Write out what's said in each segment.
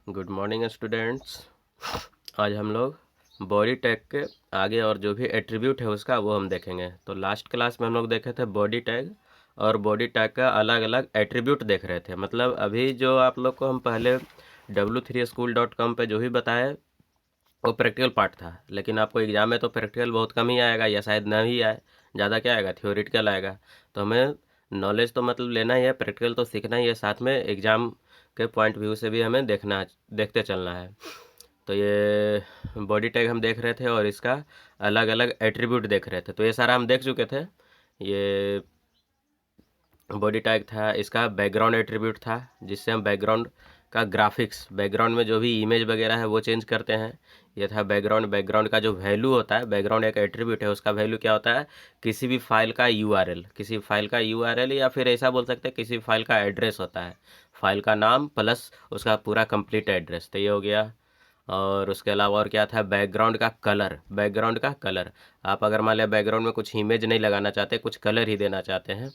Good morning students. आज हम लोग बॉडी टैग के आगे और जो भी एट्रीब्यूट है उसका वो हम देखेंगे। तो लास्ट क्लास में हम लोग देखे थे बॉडी टैग, और बॉडी टैग का अलग अलग एट्रीब्यूट देख रहे थे। मतलब अभी जो आप लोग को हम पहले w3school.com पे जो भी बताए वो प्रैक्टिकल पार्ट था, लेकिन आपको एग्ज़ाम में तो प्रैक्टिकल बहुत कम ही आएगा या शायद ना ही आए, ज़्यादा क्या आएगा, थ्योरेटिकल आएगा। तो हमें नॉलेज तो मतलब लेना ही है, प्रैक्टिकल तो सीखना ही है, साथ में एग्ज़ाम के पॉइंट व्यू से भी हमें देखते चलना है। तो ये बॉडी टैग हम देख रहे थे और इसका अलग अलग एट्रीब्यूट देख रहे थे। तो ये सारा हम देख चुके थे। ये बॉडी टैग था, इसका बैकग्राउंड एट्रीब्यूट था जिससे हम बैकग्राउंड का ग्राफिक्स, बैकग्राउंड में जो भी इमेज वगैरह है वो चेंज करते हैं। ये था बैकग्राउंड। बैकग्राउंड का जो वैल्यू होता है, बैकग्राउंड एक एट्रीब्यूट है, उसका वैल्यू क्या होता है, किसी भी फाइल का यूआरएल, किसी फाइल का यूआरएल, या फिर ऐसा बोल सकते हैं किसी फाइल का एड्रेस होता है, फाइल का नाम प्लस उसका पूरा कंप्लीट एड्रेस। तो ये हो गया। और उसके अलावा और क्या था, बैकग्राउंड का कलर। बैकग्राउंड का कलर, आप अगर मान लिया बैकग्राउंड में कुछ इमेज नहीं लगाना चाहते, कुछ कलर ही देना चाहते हैं,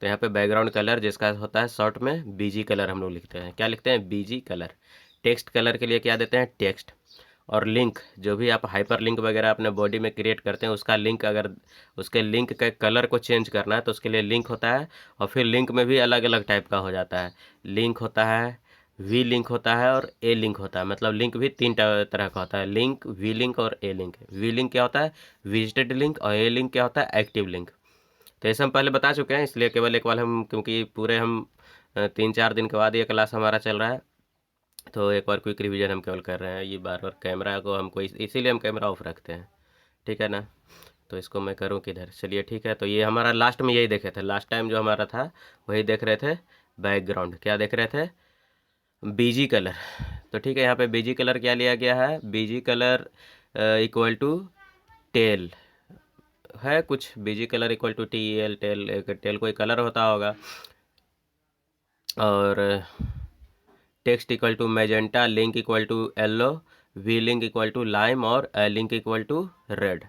तो यहाँ पे बैकग्राउंड कलर जिसका होता है शॉर्ट में बीजी कलर हम लोग लिखते हैं। क्या लिखते हैं, बीजी कलर। टेक्स्ट कलर के लिए क्या देते हैं, टेक्स्ट। और लिंक, जो भी आप हाइपर लिंक वगैरह अपने बॉडी में क्रिएट करते हैं, उसका लिंक, अगर उसके लिंक के कलर को चेंज करना है तो उसके लिए लिंक होता है। और फिर लिंक में भी अलग अलग टाइप का हो जाता है। लिंक होता है, वी लिंक होता है और ए लिंक होता है। मतलब लिंक भी तीन तरह का होता है, लिंक, वी लिंक और ए लिंक। वी लिंक क्या होता है, विजिटेड लिंक, और ए लिंक क्या होता है, एक्टिव लिंक। तो ऐसे हम पहले बता चुके हैं, इसलिए केवल एक बार हम, क्योंकि पूरे हम 3-4 दिन के बाद ये क्लास हमारा चल रहा है, तो एक बार क्विक रिवीजन हम केवल कर रहे हैं। ये बार बार कैमरा को हमको इसीलिए हम कैमरा ऑफ रखते हैं, ठीक है ना। तो इसको मैं करूँ किधर, चलिए ठीक है। तो ये हमारा लास्ट में यही देखे थे, लास्ट टाइम जो हमारा था वही देख रहे थे। बैकग्राउंड क्या देख रहे थे, बीजी कलर। तो ठीक है, यहाँ पे बीजी कलर क्या लिया गया है, BG colour equal to teal है कुछ। BG colour equal to T L, teal, एक टेल कोई कलर होता होगा। और text equal to magenta, link equal to yellow, V link equal to lime, और A link equal to red.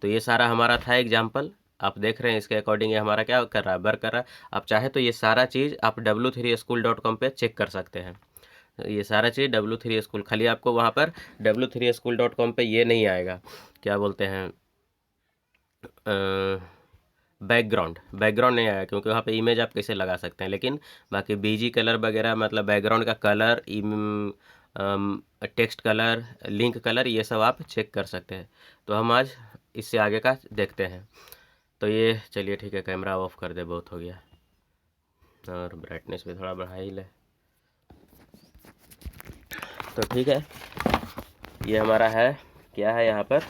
तो ये सारा हमारा था एग्जाम्पल। आप देख रहे हैं इसके अकॉर्डिंग ये हमारा क्या कर रहा है, वर्क कर रहा है। आप चाहे तो ये सारा चीज़ आप w3school.com पे चेक कर सकते हैं। ये सारा चीज़ w3school, खाली आपको वहाँ पर w3school.com पे ये नहीं आएगा, क्या बोलते हैं, बैकग्राउंड। बैकग्राउंड नहीं आया क्योंकि वहाँ पे इमेज आप कैसे लगा सकते हैं, लेकिन बाकी बीजी कलर वगैरह, मतलब बैकग्राउंड का colour, text colour, link colour, ये सब आप चेक कर सकते हैं। तो हम आज इससे आगे का देखते हैं। तो ये चलिए ठीक है, कैमरा ऑफ कर दे, बहुत हो गया, और ब्राइटनेस भी थोड़ा बढ़ा ही ले। तो ठीक है, ये हमारा है, क्या है यहाँ पर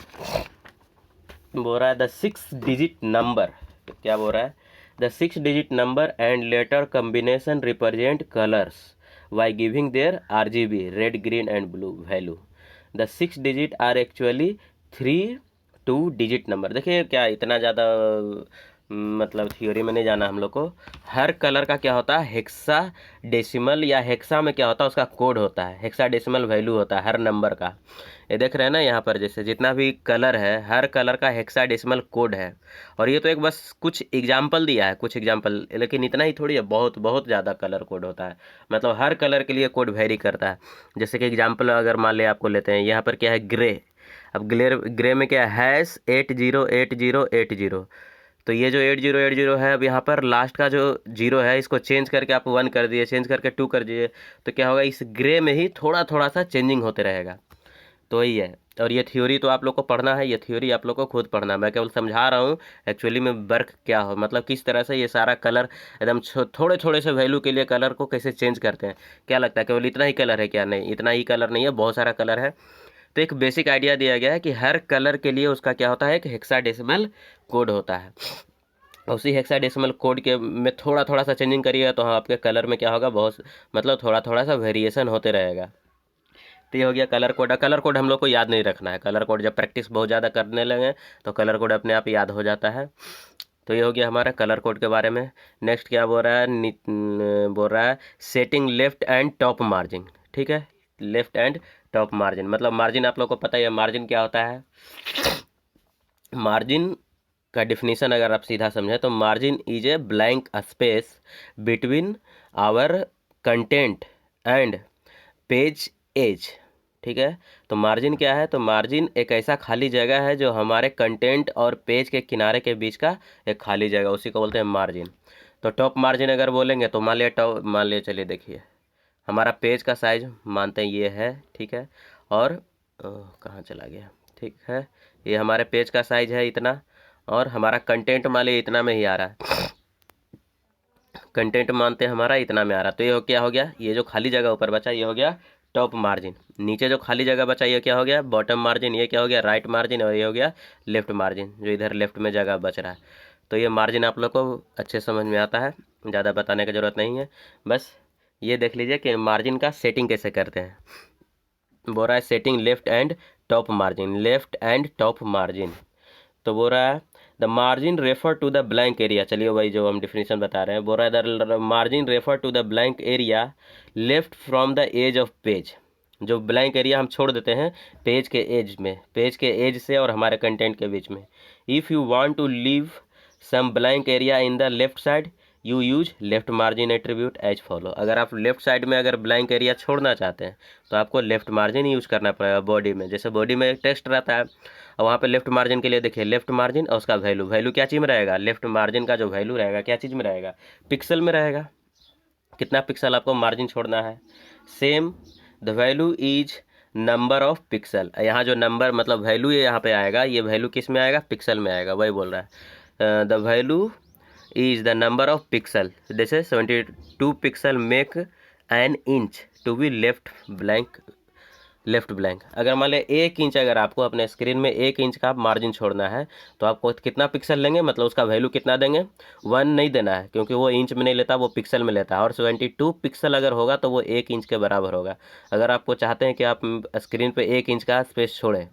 बोल रहा है, द 6 डिजिट नंबर। क्या बोल रहा है, the 6 digit number and letter combination represent colours by giving their RGB, red, green and blue value. The 6 digit are actually 3 2 digit number. देखिए क्या इतना ज़्यादा मतलब थियोरी में नहीं जाना हम लोग को। हर कलर का क्या होता है, हेक्सा डेसिमल, या हेक्सा में क्या होता है, उसका कोड होता है, हेक्सा डेसिमल वैल्यू होता है हर नंबर का। ये देख रहे हैं ना यहाँ पर, जैसे जितना भी कलर है हर कलर का हेक्साडेसिमल कोड है। और ये तो एक बस कुछ एग्जाम्पल दिया है, कुछ एग्जाम्पल, लेकिन इतना ही थोड़ी है, बहुत बहुत ज़्यादा कलर कोड होता है। मतलब हर कलर के लिए कोड वेरी करता है। जैसे कि एग्जाम्पल अगर मान ले आपको लेते हैं, यहाँ पर क्या है, ग्रे। अब ग्रे में क्या है, #808080। तो ये जो 8080 है, अब यहाँ पर लास्ट का जो जीरो है इसको चेंज करके आप 1 कर दिए, चेंज करके 2 कर दिए, तो क्या होगा, इस ग्रे में ही थोड़ा थोड़ा सा चेंजिंग होते रहेगा। तो वही है। और ये थ्योरी तो आप लोग को पढ़ना है, ये थ्योरी आप लोग को खुद पढ़ना है, मैं केवल समझा रहा हूँ एक्चुअली में वर्क क्या हो, मतलब किस तरह से ये सारा कलर एकदम थोड़े थोड़े से वैल्यू के लिए कलर को कैसे चेंज करते हैं। क्या लगता है केवल इतना ही कलर है क्या, नहीं, इतना ही कलर नहीं है, बहुत सारा कलर है। तो एक बेसिक आइडिया दिया गया है कि हर कलर के लिए उसका क्या होता है, एक हेक्साडेसिमल कोड होता है। उसी हेक्साडेसिमल कोड के में थोड़ा थोड़ा सा चेंजिंग करिएगा तो हाँ आपके कलर में क्या होगा, बहुत मतलब थोड़ा थोड़ा सा वेरिएशन होते रहेगा। तो ये हो गया कलर कोड। कलर कोड हम लोग को याद नहीं रखना है, कलर कोड जब प्रैक्टिस बहुत ज़्यादा करने लगे तो कलर कोड अपने आप याद हो जाता है। तो ये हो गया हमारा कलर कोड के बारे में। नेक्स्ट क्या बोल रहा है, बोल रहा है setting left and top margin. ठीक है, लेफ्ट एंड टॉप मार्जिन, मतलब मार्जिन आप लोग को पता ही है, मार्जिन क्या होता है। मार्जिन का डिफिनीशन अगर आप सीधा समझें तो margin is a blank space between our content and page edge. ठीक है, तो मार्जिन क्या है? तो मार्जिन एक ऐसा खाली जगह है जो हमारे कंटेंट और पेज के किनारे के बीच का एक खाली जगह, उसी को बोलते हैं मार्जिन। तो टॉप मार्जिन अगर बोलेंगे तो मान लिया चलिए देखिए हमारा पेज का साइज मानते हैं ये है, ठीक है, और कहाँ चला गया, ठीक है, ये हमारे पेज का साइज है इतना, और हमारा कंटेंट मान लिया इतना में ही आ रहा है, कंटेंट मानते हैं हमारा इतना में आ रहा है। तो ये क्या हो गया? ये जो खाली जगह ऊपर बचा ये हो गया टॉप मार्जिन। नीचे जो खाली जगह बचा ये क्या हो गया? Bottom margin. ये क्या हो गया? Right margin. और ये हो गया लेफ्ट मार्जिन, जो इधर लेफ्ट में जगह बच रहा है। तो ये मार्जिन आप लोग को अच्छे समझ में आता है, ज़्यादा बताने की ज़रूरत नहीं है। बस ये देख लीजिए कि मार्जिन का सेटिंग कैसे करते हैं। बोल रहा है setting left and top margin, left and top margin. तो बोल रहा है the margin refer to the blank area. चलिए भाई जो हम डिफिनीशन बता रहे हैं, बोल रहा है the margin refer to the blank area left from the edge of page. जो ब्लैंक एरिया हम छोड़ देते हैं पेज के एज में, पेज के एज से और हमारे कंटेंट के बीच में। If you want to leave some blank area in the left side you use left margin attribute as follow. अगर आप लेफ्ट साइड में अगर ब्लैंक एरिया छोड़ना चाहते हैं तो आपको लेफ्ट मार्जिन यूज करना पड़ेगा बॉडी में। जैसे बॉडी में एक टेक्स्ट रहता है और वहाँ पे लेफ्ट मार्जिन के लिए देखिए लेफ्ट मार्जिन और उसका वैल्यू, वैल्यू क्या चीज़ में रहेगा? लेफ्ट मार्जिन का जो वैल्यू रहेगा क्या चीज़ में रहेगा? पिक्सल में रहेगा। कितना पिक्सल आपको मार्जिन छोड़ना है? Same the value is number of pixel. यहाँ जो नंबर मतलब वैल्यू ये यहाँ पे आएगा, ये वैल्यू किस में आएगा? पिक्सल में आएगा। वही बोल रहा है the value is the number of pixel, जैसे 72 pixel make an inch to be left blank, left blank. अगर मान लें 1 इंच अगर आपको अपने स्क्रीन में 1 इंच का मार्जिन छोड़ना है तो आपको कितना पिक्सल लेंगे, मतलब उसका वैल्यू कितना देंगे? 1 नहीं देना है क्योंकि वो इंच में नहीं लेता, वो पिक्सल में लेता है। और 72 पिक्सल अगर होगा तो वो 1 इंच के बराबर होगा। अगर आपको चाहते हैं कि आप स्क्रीन पे 1 इंच का स्पेस छोड़ें,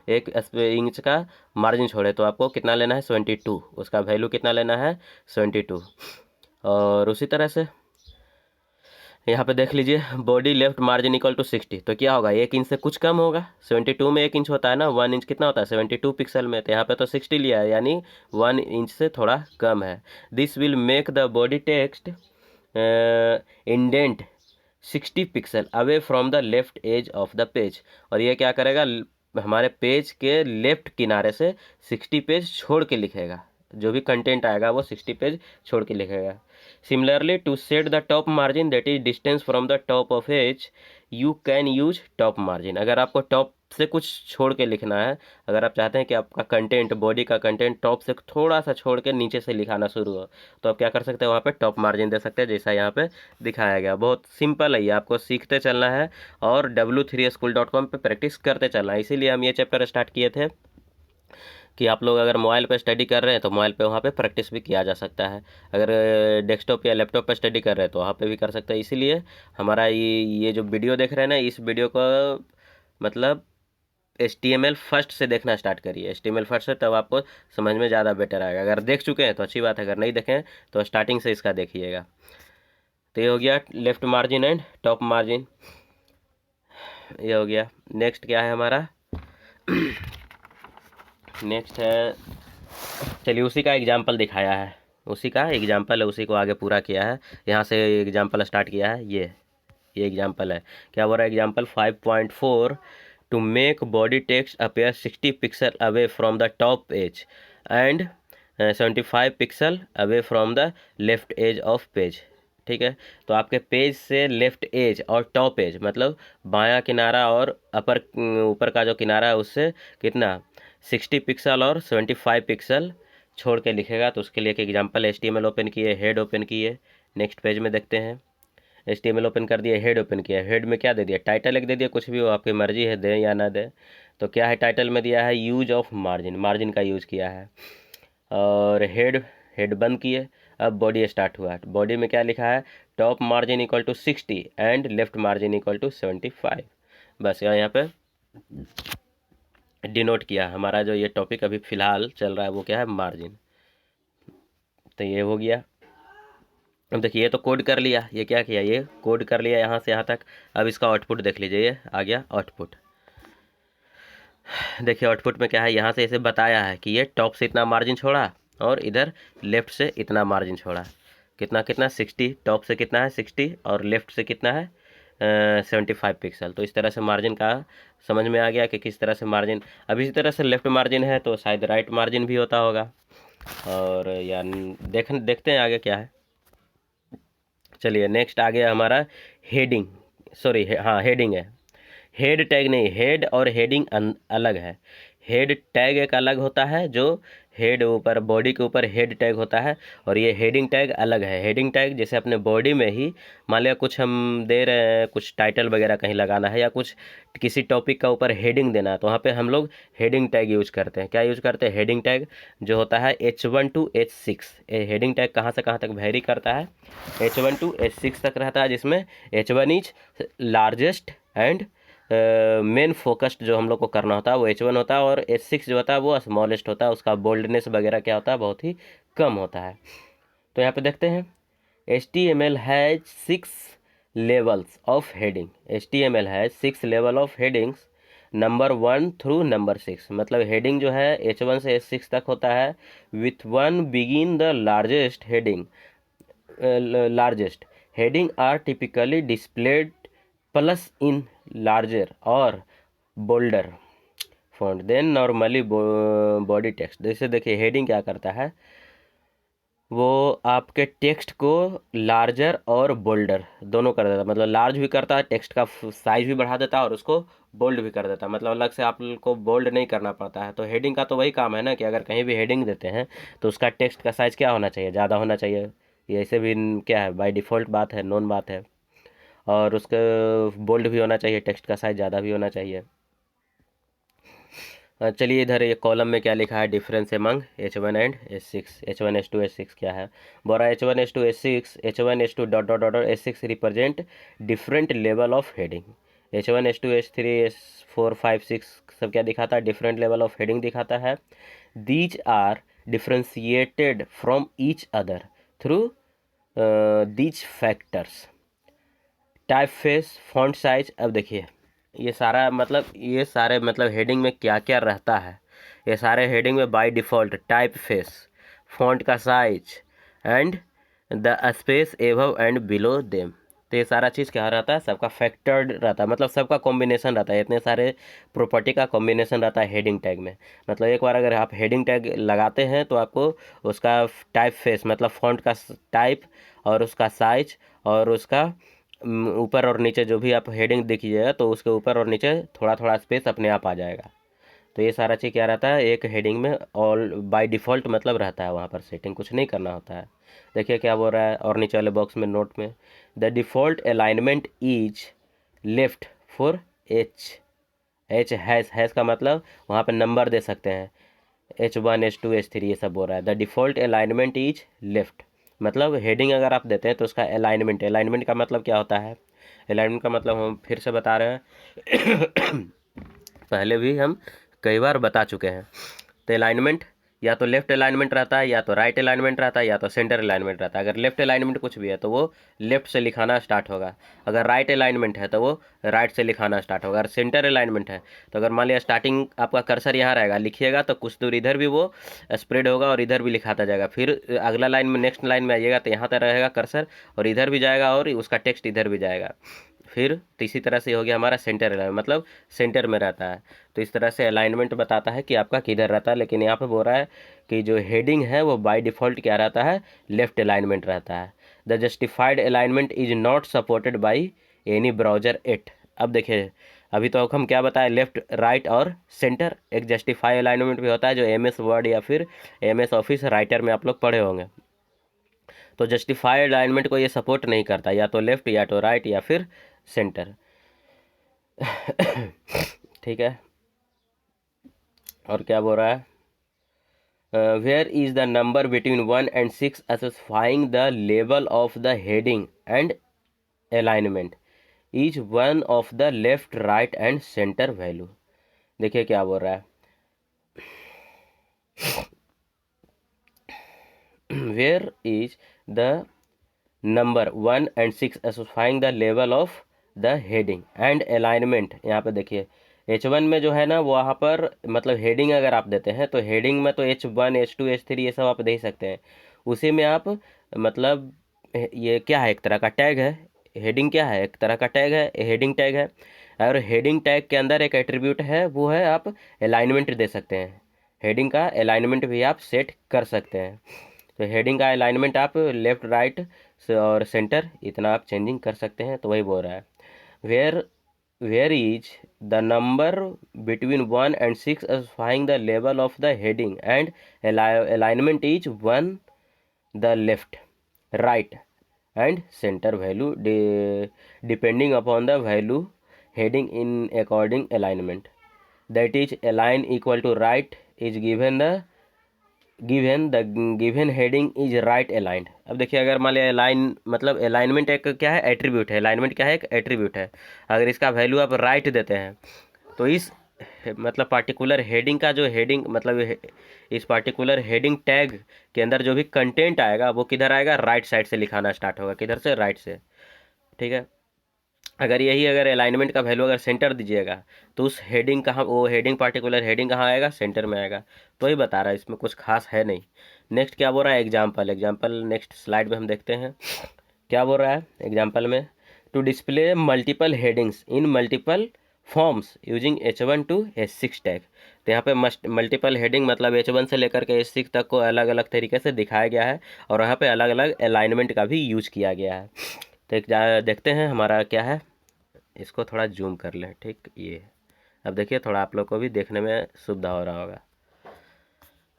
1 इंच का मार्जिन छोड़े, तो आपको कितना लेना है? 72। उसका वैल्यू कितना लेना है? 72। और उसी तरह से यहाँ पे देख लीजिए body left margin equal to 60। तो क्या होगा? 1 इंच से कुछ कम होगा। 72 में 1 इंच होता है ना, 1 इंच कितना होता है? 72 पिक्सल में। तो यहाँ पे तो 60 लिया है, यानी 1 इंच से थोड़ा कम है। This will make the body text indent 60 pixel away from the left edge of the page. और ये क्या करेगा? हमारे पेज के लेफ्ट किनारे से 60 पेज छोड़ के लिखेगा। जो भी कंटेंट आएगा वो 60 पेज छोड़ के लिखेगा। Similarly to set the top margin that is distance from the top of edge you can use top margin. अगर आपको टॉप से कुछ छोड़ के लिखना है, अगर आप चाहते हैं कि आपका कंटेंट, बॉडी का कंटेंट टॉप से थोड़ा सा छोड़ के नीचे से लिखाना शुरू हो, तो आप क्या कर सकते हैं? वहाँ पे टॉप मार्जिन दे सकते हैं, जैसा यहाँ पे दिखाया गया। बहुत सिंपल है ये, आपको सीखते चलना है और w3school.com पे प्रैक्टिस करते चलना है। इसीलिए हम ये चैप्टर स्टार्ट किए थे कि आप लोग अगर मोबाइल पे स्टडी कर रहे हैं तो मोबाइल पे वहाँ पे प्रैक्टिस भी किया जा सकता है। अगर डेस्कटॉप या लैपटॉप पे स्टडी कर रहे हैं तो वहाँ पे भी कर सकते हैं। इसीलिए हमारा ये जो वीडियो देख रहे हैं ना, इस वीडियो को मतलब HTML फर्स्ट से देखना स्टार्ट करिए। HTML फर्स्ट से, तब आपको समझ में ज़्यादा बेटर आएगा। अगर देख चुके हैं तो अच्छी बात है, अगर नहीं देखें तो स्टार्टिंग से इसका देखिएगा। तो ये हो गया left margin and top margin, ये हो गया। नेक्स्ट क्या है हमारा? नेक्स्ट है, चलिए उसी का एग्जाम्पल दिखाया है, उसी का एग्जाम्पल है, उसी को आगे पूरा किया है। यहाँ से एग्जाम्पल स्टार्ट किया है, ये एग्जाम्पल है। क्या बोल रहा है example 5.4 to make body text appear 60 pixel away from the top edge and 75 pixel away from the left edge of page. ठीक है, तो आपके पेज से लेफ्ट एज और टॉप एज मतलब बायां किनारा और अपर ऊपर का जो किनारा है उससे कितना? 60 पिक्सल और 75 पिक्सल छोड़ के लिखेगा। तो उसके लिए एक एग्जांपल HTML ओपन किए, हेड ओपन किए, नेक्स्ट पेज में देखते हैं। HTML ओपन कर दिए, हेड ओपन किया, हेड में क्या दे दिया? टाइटल एक दे दिया, कुछ भी हो आपकी मर्जी है, दें या ना दें। तो क्या है टाइटल में दिया है? यूज ऑफ मार्जिन, मार्जिन का यूज़ किया है। और हेड बंद किए, अब बॉडी स्टार्ट हुआ। बॉडी में क्या लिखा है? Top margin equal to 60 and left margin equal to 75। बस यहाँ पे डिनोट किया। हमारा जो ये टॉपिक अभी फ़िलहाल चल रहा है वो क्या है? मार्जिन। तो ये हो गया। अब देखिए ये तो कोड कर लिया, ये क्या किया? ये कोड कर लिया यहाँ से यहाँ तक। अब इसका आउटपुट देख लीजिए, ये आ गया आउटपुट। देखिए आउटपुट में क्या है? यहाँ से इसे बताया है कि ये टॉप से इतना मार्जिन छोड़ा और इधर लेफ्ट से इतना मार्जिन छोड़ा। कितना कितना? 60। टॉप से कितना है? 60 और लेफ्ट से कितना है? 75 पिक्सल। तो इस तरह से मार्जिन का समझ में आ गया कि किस तरह से मार्जिन। अब इसी तरह से लेफ्ट मार्जिन है तो शायद राइट मार्जिन भी होता होगा। और या देखते हैं आगे क्या है। चलिए नेक्स्ट आ गया हमारा हेडिंग, सॉरी हाँ हेडिंग है, हेड टैग नहीं, हेड और हेडिंग अलग है। हेड टैग एक अलग होता है जो हेड ऊपर बॉडी के ऊपर हेड टैग होता है, और ये हेडिंग टैग अलग है। हेडिंग टैग जैसे अपने बॉडी में ही मान लिया कुछ हम दे रहे हैं, कुछ टाइटल वगैरह कहीं लगाना है या कुछ किसी टॉपिक का ऊपर हेडिंग देना है, तो वहाँ पे हम लोग हेडिंग टैग यूज करते हैं। क्या यूज करते हैं? हेडिंग टैग जो होता है H1 to H6। Heading tag कहाँ से कहाँ तक वेरी करता है? H1 to H6 तक रहता है, जिसमें H1 is largest and main focused जो हम लोग को करना होता है वो H1 होता है, और H6 जो होता है वो स्मॉलेस्ट होता है, उसका बोल्डनेस वगैरह क्या होता है, बहुत ही कम होता है। तो यहाँ पे देखते हैं HTML has 6 levels of heading. HTML has 6 level of headings number 1 through number 6। मतलब हेडिंग जो है H1 से H6 तक होता है। With 1 begin the largest heading, largest heading are typically displayed plus in larger or bolder font then normally body text। जैसे देखिए heading क्या करता है, वो आपके टेक्स्ट को लार्जर और बोल्डर दोनों कर देता है। मतलब लार्ज भी करता है, टेक्स्ट का साइज भी बढ़ा देता है, और उसको बोल्ड भी कर देता है। मतलब अलग से आपको बोल्ड नहीं करना पड़ता है। तो हेडिंग का तो वही काम है ना कि अगर कहीं भी हेडिंग देते हैं तो उसका टेक्स्ट का साइज क्या होना चाहिए? ज़्यादा होना चाहिए। ये ऐसे भी क्या है, बाय डिफ़ॉल्ट बात है, नॉन बात है। और उसका बोल्ड भी होना चाहिए, टेक्स्ट का साइज ज़्यादा भी होना चाहिए। चलिए इधर ये कॉलम में क्या लिखा है, difference among H1 and H6। H1 H2 H6 क्या है? बोला H1 H2 H6, H1 H2 dot dot dot H6 represent different level of heading. H1 H2 H3 H4 5 6 सब क्या दिखाता है? डिफरेंट लेवल ऑफ हेडिंग दिखाता है। These are differentiated from each other through these factors. Type face, font size. अब देखिए ये सारे मतलब हेडिंग में क्या क्या रहता है। ये सारे हेडिंग में by default type face, font का size and the space above and below them. तो ये सारा चीज़ क्या रहता है? सबका फैक्टर्ड रहता है, मतलब सबका कॉम्बिनेशन रहता है। इतने सारे प्रॉपर्टी का कॉम्बिनेशन रहता है हेडिंग टैग में। मतलब एक बार अगर आप हेडिंग टैग लगाते हैं तो आपको उसका टाइप फेस मतलब फॉन्ट का टाइप और उसका साइज और उसका ऊपर और नीचे जो भी आप हेडिंग देखिएगा तो उसके ऊपर और नीचे थोड़ा थोड़ा स्पेस अपने आप आ जाएगा। तो ये सारा चीज़ क्या रहता है एक हेडिंग में, ऑल बाय डिफ़ॉल्ट मतलब रहता है। वहाँ पर सेटिंग कुछ नहीं करना होता है। देखिए क्या बोल रहा है और नीचे वाले बॉक्स में नोट में, the default alignment is left for H. H has का मतलब वहाँ पर नंबर दे सकते हैं, H1 H2 H3 ये सब बोल रहा है। The default alignment is left. मतलब हेडिंग अगर आप देते हैं तो उसका अलाइनमेंट, अलाइनमेंट का मतलब क्या होता है? अलाइनमेंट का मतलब हम फिर से बता रहे हैं पहले भी हम कई बार बता चुके हैं। तो अलाइनमेंट या तो लेफ्ट अलाइनमेंट रहता है, या तो राइट अलाइनमेंट रहता है, या तो सेंटर अलाइनमेंट रहता है। अगर लेफ्ट अलाइनमेंट कुछ भी है तो वो लेफ्ट से लिखाना स्टार्ट होगा। अगर राइट अलाइनमेंट है तो वो राइट से लिखाना स्टार्ट होगा। अगर सेंटर अलाइनमेंट है तो अगर मान लिया स्टार्टिंग आपका कर्सर यहाँ रहेगा, लिखिएगा तो कुछ दूर इधर भी वो स्प्रेड होगा और इधर भी लिखाता जाएगा। फिर अगला लाइन में नेक्स्ट लाइन में आइएगा तो यहाँ तक रहेगा कर्सर और इधर भी जाएगा और उसका टेक्स्ट इधर भी जाएगा। फिर तो इसी तरह से हो गया हमारा सेंटर अलाइनमेंट, मतलब सेंटर में रहता है। तो इस तरह से अलाइनमेंट बताता है कि आपका किधर रहता है। लेकिन यहाँ पे बोल रहा है कि जो हेडिंग है वो बाय डिफ़ॉल्ट क्या रहता है? लेफ्ट अलाइनमेंट रहता है। The justified alignment is not supported by any browser at. अब देखिए अभी तो हम क्या बताए, लेफ्ट राइट और सेंटर। एक जस्टिफाई अलाइनमेंट भी होता है जो MS वर्ड या फिर MS ऑफिस राइटर में आप लोग पढ़े होंगे। तो जस्टिफाइड अलाइनमेंट को ये सपोर्ट नहीं करता, या तो लेफ्ट या तो राइट या फिर सेंटर। ठीक है, और क्या बोल रहा है? Where is the number between 1 and 6 specifying the level of the heading and alignment is one of the left right and centre value. देखिए क्या बोल रहा है, where is the number 1 and 6 specifying the level of the heading and alignment. यहाँ पे देखिए H1 में जो है ना वहाँ पर मतलब हेडिंग अगर आप देते हैं तो हेडिंग में तो H1 H2 H3 ये सब आप दे सकते हैं। उसी में आप मतलब ये क्या है, एक तरह का टैग है। हेडिंग क्या है, एक तरह का टैग है, हेडिंग टैग है। और हेडिंग टैग के अंदर एक एट्रीब्यूट है, वो है आप अलाइनमेंट दे सकते हैं। हेडिंग का अलाइनमेंट भी आप सेट कर सकते हैं। तो हेडिंग का अलाइनमेंट आप लेफ्ट राइट और सेंटर इतना आप चेंजिंग कर सकते हैं। तो वही बोल रहा है, where where is the number between 1 and 6 specifying the level of the heading and alignment is 1 the left, right and center value depending upon the value heading in according alignment, that is align equal to right is given heading is right aligned। अब देखिए, अगर मान लिया align मतलब alignment एक क्या है, attribute है। अलाइनमेंट क्या है, एक एट्रीब्यूट है। अगर इसका वैल्यू आप राइट देते हैं तो इस मतलब पार्टिकुलर हेडिंग का जो हेडिंग मतलब इस पार्टिकुलर हेडिंग टैग के अंदर जो भी कंटेंट आएगा वो किधर आएगा, राइट साइड से लिखाना स्टार्ट होगा। किधर से, राइट से। ठीक है। अगर अलाइनमेंट का वैल्यू अगर सेंटर दीजिएगा तो उस हेडिंग कहाँ, वो हेडिंग पार्टिकुलर हेडिंग कहाँ आएगा, सेंटर में आएगा। तो ही बता रहा है, इसमें कुछ खास है नहीं। नेक्स्ट क्या बोल रहा है, एग्जाम्पल नेक्स्ट स्लाइड में हम देखते हैं क्या बोल रहा है एग्जाम्पल में। To display multiple headings in multiple forms using H1 to H6 tag. तो यहाँ पे मल्टीपल हेडिंग मतलब H1 से लेकर के H6 तक को अलग अलग तरीके से दिखाया गया है और यहाँ पे अलग अलग अलाइनमेंट का भी यूज किया गया है। तो एक देखते हैं हमारा क्या है, इसको थोड़ा जूम कर लें। ठीक, ये अब देखिए थोड़ा आप लोग को भी देखने में सुविधा हो रहा होगा।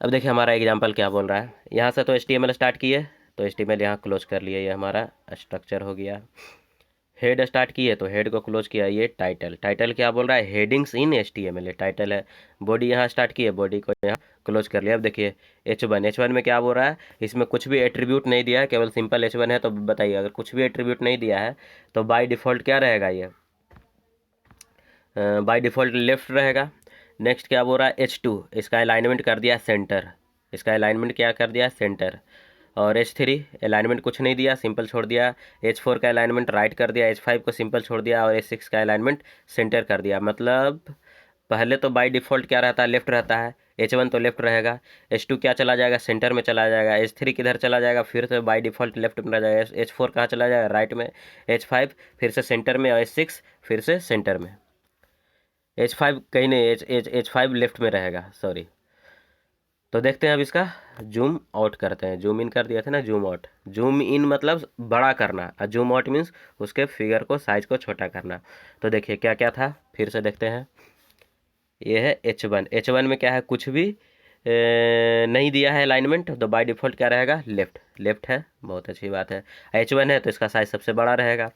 अब देखिए हमारा एग्जांपल क्या बोल रहा है। यहाँ से तो HTML स्टार्ट किए, तो HTML यहाँ क्लोज कर लिए, ये हमारा स्ट्रक्चर हो गया। हेड स्टार्ट किए तो हेड को क्लोज किया। ये टाइटल क्या बोल रहा है, हेडिंग्स इन HTML, ये टाइटल है। बॉडी यहाँ स्टार्ट किए, बॉडी को यहाँ क्लोज कर लिया। अब देखिए H1 में क्या बोल रहा है, इसमें कुछ भी एट्रीब्यूट नहीं दिया है, केवल सिंपल H1 है। तो बताइए, अगर कुछ भी एट्रीब्यूट नहीं दिया है तो बाय डिफ़ॉल्ट क्या रहेगा, ये बाय डिफ़ॉल्ट लेफ्ट रहेगा। नेक्स्ट क्या बोल रहा है, H2, इसका अलाइनमेंट कर दिया सेंटर, इसका अलाइनमेंट क्या कर दिया, सेंटर। और H3 अलाइनमेंट कुछ नहीं दिया, सिंपल छोड़ दिया। H4 का अलाइनमेंट राइट कर दिया, H5 को सिंपल छोड़ दिया और H6 का अलाइनमेंट सेंटर कर दिया। मतलब पहले तो बाय डिफ़ॉल्ट क्या रहता है, लेफ्ट रहता है। H1 तो लेफ्ट रहेगा, H2 क्या चला जाएगा, सेंटर में चला जाएगा। H3 किधर चला जाएगा, फिर से बाय डिफ़ॉल्ट लेफ्ट में रह जाएगा। H4 कहाँ चला जाएगा, राइट में। H5 फिर से सेंटर में और H6 फिर से सेंटर में। H5 कहीं नहीं, H5 लेफ्ट में रहेगा, सॉरी। तो देखते हैं अब इसका जूम आउट करते हैं। जूम इन कर दिया था ना, जूम आउट। जूम इन मतलब बड़ा करना और जूम आउट मीन्स उसके फिगर को, साइज को छोटा करना। तो देखिए क्या क्या था, फिर से देखते हैं। ये है H1 में क्या है, कुछ भी नहीं दिया है अलाइनमेंट, तो बाय डिफ़ॉल्ट क्या रहेगा, लेफ्ट है, बहुत अच्छी बात है। H1 है तो इसका साइज सबसे बड़ा रहेगा।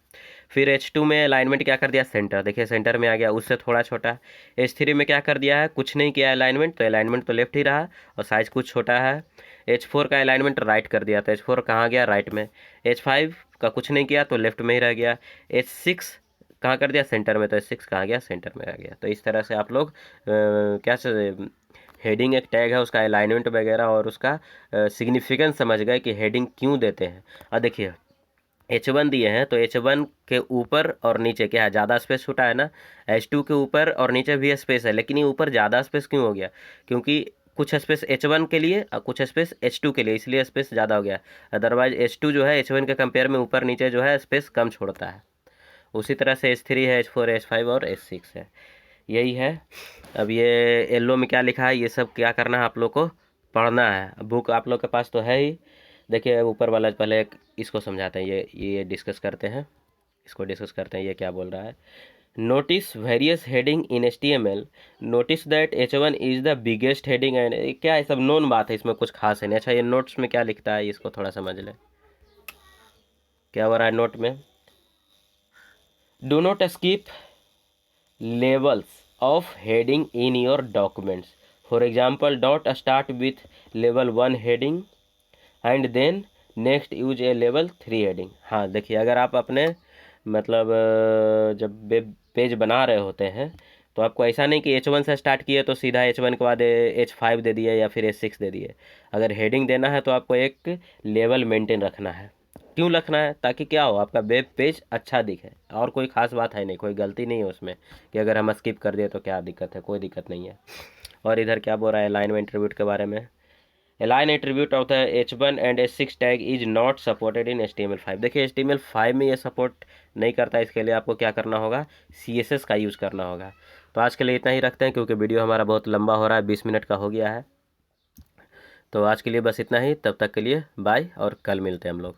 फिर H2 में अलाइनमेंट क्या कर दिया, सेंटर, देखिए सेंटर में आ गया, उससे थोड़ा छोटा। H3 में क्या कर दिया है, कुछ नहीं किया अलाइनमेंट, तो अलाइनमेंट तो लेफ्ट ही रहा और साइज कुछ छोटा है। H4 का अलाइनमेंट राइट कर दिया, तो H4 कहाँ गया, राइट में। H5 का कुछ नहीं किया तो लेफ्ट में ही रह गया। H6 कहाँ कर दिया, सेंटर में, तो H6 कहाँ गया, सेंटर में आ गया। तो इस तरह से आप लोग क्या से हेडिंग एक टैग है, उसका अलाइनमेंट वगैरह और उसका सिग्निफिकेंस समझ गए कि हेडिंग क्यों देते हैं। और देखिए H1 दिए हैं तो H1 के ऊपर और नीचे क्या है, ज़्यादा स्पेस छूटा है ना। H2 के ऊपर और नीचे भी स्पेस है, लेकिन ये ऊपर ज़्यादा स्पेस क्यों हो गया, क्योंकि कुछ स्पेस H1 के लिए और कुछ स्पेस H2 के लिए, इसलिए स्पेस ज़्यादा हो गया। अदरवाइज H2 जो है H1 के कंपेयर में ऊपर नीचे जो है स्पेस कम छोड़ता है। उसी तरह से H3 है, H4 है, H5 और H6 है, यही है। अब ये येलो में क्या लिखा है, ये सब क्या करना है आप लोग को, पढ़ना है। बुक आप लोग के पास तो है ही। देखिए ऊपर वाला पहले इसको समझाते हैं, ये डिस्कस करते हैं, इसको डिस्कस करते हैं। ये क्या बोल रहा है, notice various heading in HTML, notice that H1 is the biggest heading and, क्या है, सब नोन बात है, इसमें कुछ खास है नहीं। अच्छा ये नोट्स में क्या लिखता है, इसको थोड़ा समझ लें। क्या हो रहा है नोट में, do not skip labels of heading in your documents. For example, don't start with level 1 heading and then next use a level 3 heading। हाँ देखिए, अगर आप अपने मतलब जब वेब पेज बना रहे होते हैं तो आपको ऐसा नहीं कि H1 से स्टार्ट किए तो सीधा H1 के बाद H5 दे दिए या फिर H6 दे दिए। अगर हेडिंग देना है तो आपको एक लेवल मेंटेन रखना है। क्यों रखना है, ताकि क्या हो, आपका वेब पेज अच्छा दिखे, और कोई खास बात है नहीं, कोई गलती नहीं है उसमें कि अगर हम स्किप कर दिए तो क्या दिक्कत है, कोई दिक्कत नहीं है। और इधर क्या बोल रहा है, अलाइनमेंट एट्रीब्यूट के बारे में, line attribute of the H1 and H6 tag is not supported in HTML5। देखिए HTML5 में ये सपोर्ट नहीं करता, इसके लिए आपको क्या करना होगा, CSS का यूज़ करना होगा। तो आज के लिए इतना ही रखते हैं, क्योंकि वीडियो हमारा बहुत लंबा हो रहा है, 20 मिनट का हो गया है। तो आज के लिए बस इतना ही, तब तक के लिए बाय, और कल मिलते हैं हम लोग।